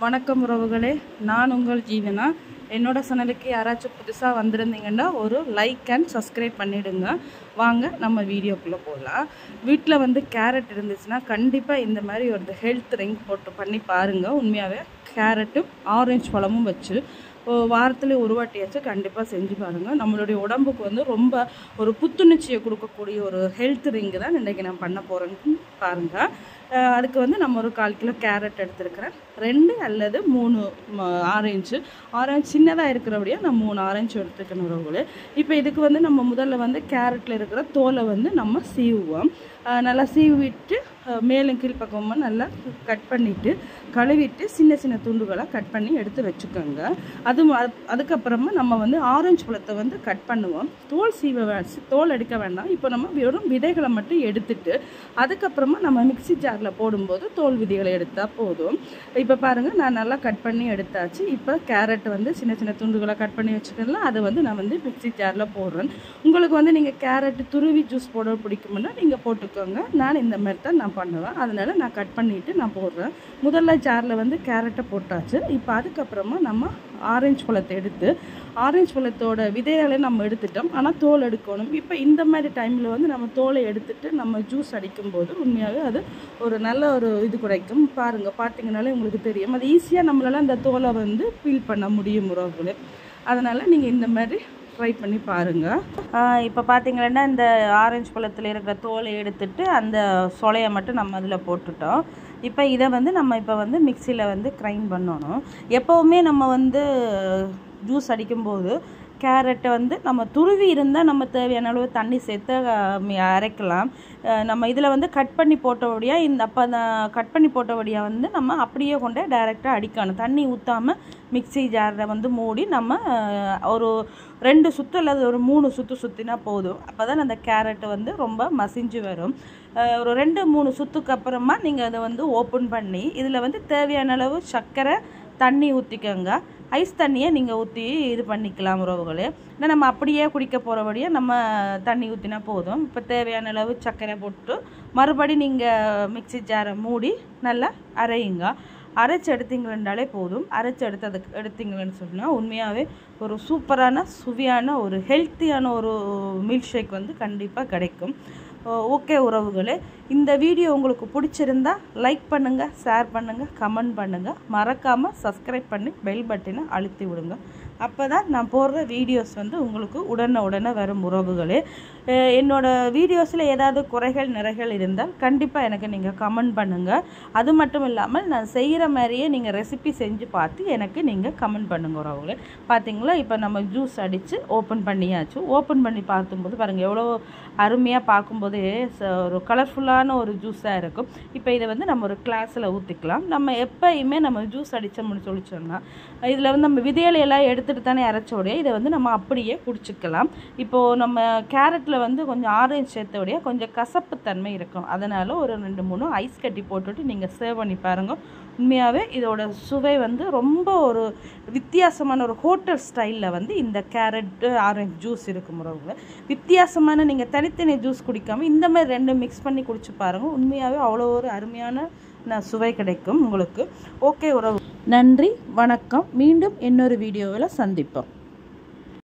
வணக்கம் உறவுகளே, நான் உங்கள் ஜீவனா. என்னோட சேனலுக்கு யாராச்சும் புதுசாக வந்திருந்தீங்கன்னா ஒரு லைக் அண்ட் சப்ஸ்கிரைப் பண்ணிவிடுங்க. வாங்க நம்ம வீடியோக்குள்ளே போகலாம். வீட்டில் கேரட் இருந்துச்சுன்னா கண்டிப்பாக இந்த மாதிரி ஒரு ஹெல்த் ட்ரிங்க் போட்டு பண்ணி பாருங்கள். உண்மையாகவே கேரட்டும் ஆரஞ்சு பழமும் வச்சு வாரத்தில் ஒரு வாட்டியாச்சும் கண்டிப்பாக செஞ்சு பாருங்கள். நம்மளுடைய உடம்புக்கு ரொம்ப ஒரு புத்துணர்ச்சியை கொடுக்கக்கூடிய ஒரு ஹெல்த் ட்ரிங்க் தான் இன்றைக்கி நான் பண்ண போகிறேன்னு பாருங்கள். அதுக்கு நம்ம ஒரு 1/4 கிலோ கேரட் எடுத்துருக்கிறேன். 2 அல்லது 3 ஆரஞ்சு சின்னதாக இருக்கிறபடியா நான் 3 ஆரஞ்சு எடுத்துக்கணும் உறவுகளே. இப்போ இதுக்கு நம்ம முதல்ல கேரட்டில் இருக்கிற தோலை நம்ம சீவுவோம். நல்லா சீவிட்டு மேலும் கீழ்ப்பக்கமாக நல்லா கட் பண்ணிவிட்டு கழுவிட்டு சின்ன சின்ன துண்டுகளாக கட் பண்ணி எடுத்து வச்சுக்கோங்க. அதுக்கப்புறமா நம்ம ஆரஞ்சு பழத்தை கட் பண்ணுவோம். தோல் எடுக்க வேண்டாம். இப்போ நம்ம வெறும் விதைகளை மட்டும் எடுத்துட்டு அதுக்கப்புறமா நம்ம மிக்சி ஜாரில் போடும்போது தோல் விதைகளை எடுத்தால் போதும். இப்போ பாருங்கள், நான் நல்லா கட் பண்ணி எடுத்தாச்சு. இப்போ கேரட் சின்ன சின்ன துண்டுகளாக கட் பண்ணி வச்சுக்கலாம். அதை நான் மிக்சி ஜாரில் போடுறேன். உங்களுக்கு நீங்கள் கேரட் துருவி ஜூஸ் போட பிடிக்கும்னா நீங்கள் போட்டுக்கோங்க. நான் இந்த மாதிரி தான் நான் பண்ணுவேன். அதனால் நான் கட் பண்ணிவிட்டு நான் போடுறேன். முதல்ல ஜாரில் கேரட்டை போட்டாச்சு. இப்போ அதுக்கப்புறமா நம்ம ஆரஞ்சு பழத்தை எடுத்து ஆரஞ்சு பழத்தோட விதைகளை நம்ம எடுத்துட்டோம். ஆனால் தோல் எடுக்கணும். இப்போ இந்த மாதிரி டைமில் நம்ம தோலை எடுத்துட்டு நம்ம ஜூஸ் அடிக்கும்போது உண்மையாகவே அது ஒரு நல்ல ஒரு இது கிடைக்கும். பார்த்தீங்கனாலே உங்களுக்கு தெரியும். அது ஈஸியாக நம்மளால் அந்த தோலை பீல் பண்ண முடியும் உறவுகளே. அதனால் நீங்கள் இந்த மாதிரி ட்ரை பண்ணி பாருங்கள். இப்போ பார்த்தீங்கன்னா இந்த ஆரஞ்சு பழத்தில் இருக்கிற தோலை எடுத்துட்டு அந்த சொலையை மட்டும் நம்ம அதில் போட்டுட்டோம். இப்போ இதை நம்ம இப்போ மிக்சியில் கிரைண்ட் பண்ணணும். எப்போவுமே நம்ம ஜூஸ் அடிக்கும்போது கேரட்டை நம்ம துருவி இருந்தால் நம்ம தேவையான அளவு தண்ணி சேர்த்து அரைக்கலாம். நம்ம இதில் கட் பண்ணி போட்டபடியாக கட் பண்ணி போட்டபடியாக நம்ம அப்படியே கொண்டே டைரெக்டாக அடிக்கணும். தண்ணி ஊற்றாமல் மிக்சி ஜாரில் மூடி நம்ம ஒரு 2 சுற்று அல்லது ஒரு 3 சுற்று சுற்றினா போதும். அப்போ தான் அந்த கேரட்டு ரொம்ப மசிஞ்சு வரும். ஒரு 2-3 சுற்றுக்கு அப்புறமா நீங்கள் அதை ஓப்பன் பண்ணி இதில் தேவையான அளவு சர்க்கரை தண்ணி ஊற்றிக்கோங்க. ஐஸ் தண்ணியை நீங்கள் ஊற்றி இது பண்ணிக்கலாம் உறவுகளே. ஏன்னா நம்ம அப்படியே குடிக்க போகிறபடியாக நம்ம தண்ணி ஊற்றினா போதும். இப்போ தேவையான அளவு சர்க்கரை போட்டு மறுபடி நீங்கள் மிக்சி ஜாரை மூடி நல்லா அரையுங்க. அரைச்சி எடுத்தீங்கன்னாலே போதும். அரைச்சி எடுத்தீங்கன்னு சொன்னால் உண்மையாகவே ஒரு சூப்பரான சுவையான ஒரு ஹெல்த்தியான ஒரு மில்க் ஷேக் கண்டிப்பாக கிடைக்கும். ஓகே உறவுகளே, இந்த வீடியோ உங்களுக்கு பிடிச்சிருந்தா லைக் பண்ணுங்கள், ஷேர் பண்ணுங்கள், கமெண்ட் பண்ணுங்கள். மறக்காமல் சப்ஸ்கிரைப் பண்ணி பெல் பட்டனை அழுத்தி விடுங்க. அப்போ தான் நான் போடுற வீடியோஸ் உங்களுக்கு உடனே வரும் உறவுகளே. என்னோடய வீடியோஸில் ஏதாவது குறைகள் நிறைகள் இருந்தால் கண்டிப்பாக எனக்கு நீங்கள் கமெண்ட் பண்ணுங்கள். அது மட்டும் இல்லாமல் நான் செய்கிற மாதிரியே நீங்கள் ரெசிபி செஞ்சு பார்த்து எனக்கு நீங்கள் கமெண்ட் பண்ணுங்கள் உறவுகளே. பார்த்தீங்களா, இப்போ நம்ம ஜூஸ் அடித்து ஓப்பன் பண்ணியாச்சு. ஓப்பன் பண்ணி பார்க்கும்போது பாருங்கள் எவ்வளோ அருமையாக பார்க்கும்போதே ஒரு கலர்ஃபுல்லான ஒரு ஜூஸாக இருக்கும். இப்போ இதை நம்ம ஒரு கிளாஸில் ஊற்றிக்கலாம். நம்ம எப்போயுமே நம்ம ஜூஸ் அடித்தோம்னு சொன்னால் இதில் நம்ம விதையிலையெல்லாம் எடுத்துகிட்டு தானே அரைச்சோடைய இதை நம்ம அப்படியே குடிச்சிக்கலாம். இப்போது நம்ம கேரட்டில் கொஞ்சம் ஆரஞ்சு சேர்த்தோடைய கொஞ்சம் கசப்பு தன்மை இருக்கும். அதனால் ஒரு 2-3 ஐஸ் கட்டி போட்டுட்டு நீங்கள் சேவ் பண்ணி பாருங்கள். உண்மையாகவே இதோட சுவை ரொம்ப ஒரு வித்தியாசமான ஒரு ஹோட்டல் ஸ்டைலில் இந்த கேரட்டு ஆரஞ்சு ஜூஸ் இருக்கும் உறவுகளை. வித்தியாசமான நீங்கள் தனித்தனி ஜூஸ் குடிக்காமல் இந்த மாதிரி 2 மிக்ஸ் பண்ணி குடிச்சு பாருங்கள். உண்மையாகவே அவ்வளோ ஒரு அருமையான சுவை கிடைக்கும் உங்களுக்கு. ஓகே உறவு, நன்றி, வணக்கம். மீண்டும் இன்னொரு வீடியோவில் சந்திப்போம்.